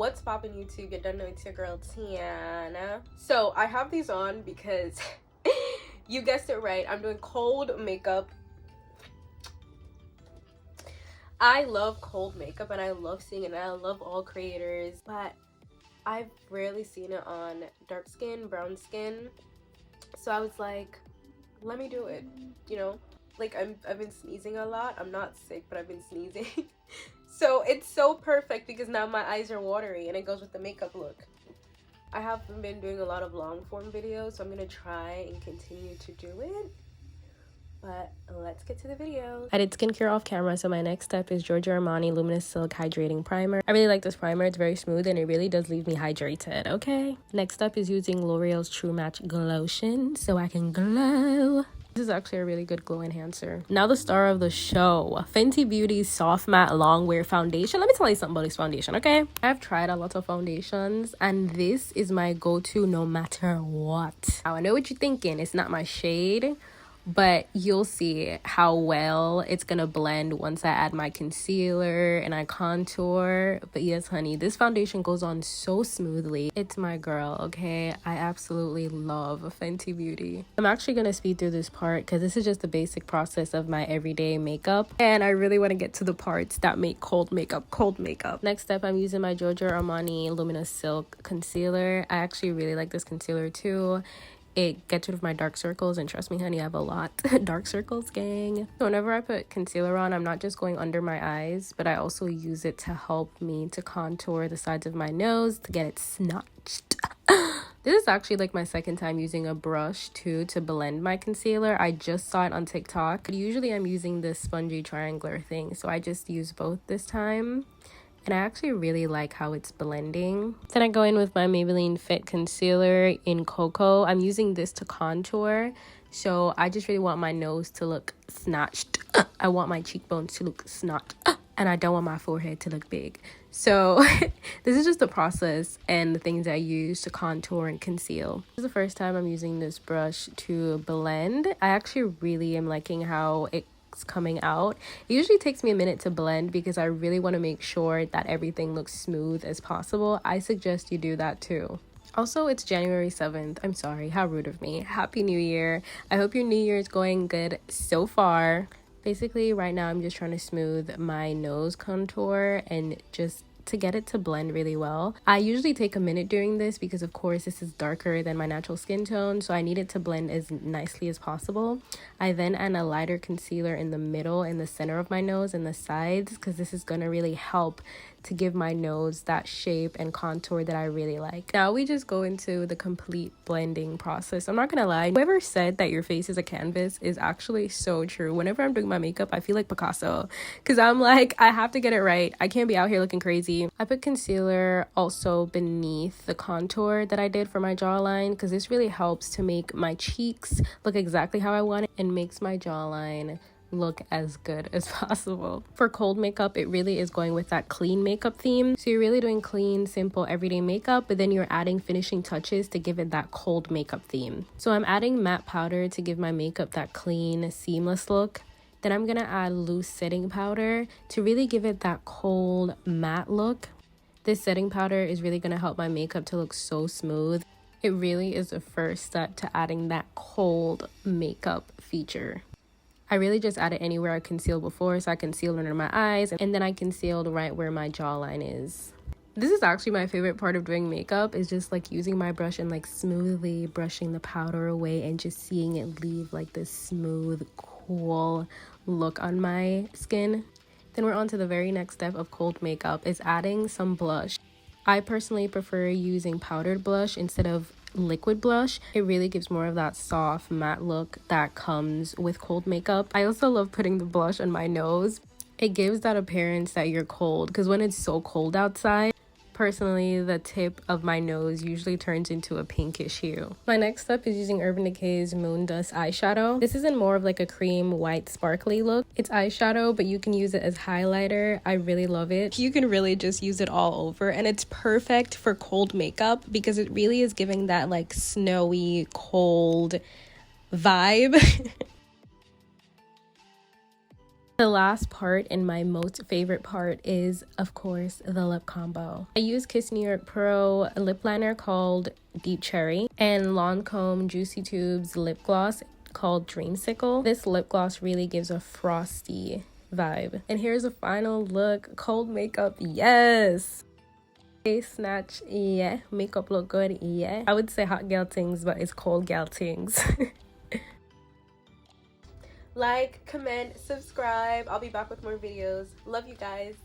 What's poppin' YouTube? You done know it's your girl Tiana. So I have these on because you guessed it right, I'm doing cold makeup. I love cold makeup and I love seeing it and I love all creators, but I've rarely seen it on dark skin, brown skin. So I was like, let me do it, you know? Like I've been sneezing a lot. I'm not sick, but I've been sneezing. So it's so perfect because now my eyes are watery and it goes with the makeup look. I haven't been doing a lot of long form videos, so I'm gonna try and continue to do it. But let's get to the video. I did skincare off camera, so my next step is Giorgio Armani Luminous Silk Hydrating Primer. I really like this primer. It's very smooth and it really does leave me hydrated, okay? Next up is using L'Oreal's True Match Glotion so I can glow. This is actually a really good glow enhancer. Now the star of the show, Fenty Beauty's Soft Matte Long Wear Foundation. Let me tell you something about this foundation, okay? I've tried a lot of foundations and this is my go-to no matter what. Now I know what you're thinking, it's not my shade, but you'll see how well it's gonna blend once I add my concealer and I contour. But yes, honey, this foundation goes on so smoothly. It's my girl, okay? I absolutely love Fenty Beauty. I'm actually gonna speed through this part because this is just the basic process of my everyday makeup, and I really want to get to the parts that make cold makeup cold makeup. Next up, I'm using my Giorgio Armani Luminous Silk Concealer. I actually really like this concealer too. It gets rid of my dark circles, and trust me honey, I have a lot. Dark circles, gang. So whenever I put concealer on, I'm not just going under my eyes, but I also use it to help me to contour the sides of my nose to get it snatched. This is actually like my second time using a brush too to blend my concealer. I just saw it on TikTok. Usually I'm using this spongy triangular thing, so I just use both this time. And I actually really like how it's blending. Then I go in with my Maybelline Fit Concealer in Cocoa. I'm using this to contour. So I just really want my nose to look snatched. I want my cheekbones to look snatched. And I don't want my forehead to look big. So this is just the process and the things I use to contour and conceal. This is the first time I'm using this brush to blend. I actually really am liking how it's coming out. It usually takes me a minute to blend because I really want to make sure that everything looks smooth as possible. I suggest you do that too. Also, it's January 7th. I'm sorry, how rude of me. Happy New Year. I hope your New Year is going good so far. Basically, right now I'm just trying to smooth my nose contour and just to get it to blend really well. I usually take a minute doing this because of course this is darker than my natural skin tone, so I need it to blend as nicely as possible. I then add a lighter concealer in the middle and the center of my nose and the sides because this is going to really help to give my nose that shape and contour that I really like. Now we just go into the complete blending process. I'm not gonna lie, whoever said that your face is a canvas is actually so true. Whenever I'm doing my makeup, I feel like Picasso because I'm like, I have to get it right. I can't be out here looking crazy. I put concealer also beneath the contour that I did for my jawline because this really helps to make my cheeks look exactly how I want it and makes my jawline look as good as possible. For cold makeup, it really is going with that clean makeup theme. So you're really doing clean, simple, everyday makeup, but then you're adding finishing touches to give it that cold makeup theme. So I'm adding matte powder to give my makeup that clean, seamless look. Then I'm gonna add loose setting powder to really give it that cold, matte look. This setting powder is really gonna help my makeup to look so smooth. It really is the first step to adding that cold makeup feature. I really just added anywhere I concealed before, so I concealed under my eyes and then I concealed right where my jawline is. This is actually my favorite part of doing makeup, is just like using my brush and like smoothly brushing the powder away and just seeing it leave like this smooth, cool look on my skin. Then we're on to the very next step of cold makeup, is adding some blush. I personally prefer using powdered blush instead of liquid blush. It really gives more of that soft matte look that comes with cold makeup. I also love putting the blush on my nose. It gives that appearance that you're cold because when it's so cold outside, personally, the tip of my nose usually turns into a pinkish hue. My next step is using Urban Decay's Moondust eyeshadow. This is in more of like a cream white sparkly look. It's eyeshadow, but you can use it as highlighter. I really love it. You can really just use it all over, and it's perfect for cold makeup because it really is giving that like snowy, cold vibe. The last part and my most favorite part is, of course, the lip combo. I use Kiss New York Pro lip liner called Deep Cherry and Lancome Juicy Tubes lip gloss called Dreamsicle. This lip gloss really gives a frosty vibe. And here's a final look. Cold makeup, yes! Face snatch, yeah. Makeup look good, yeah. I would say hot girl things, but it's cold girl things. Like, comment, subscribe. I'll be back with more videos. Love you guys.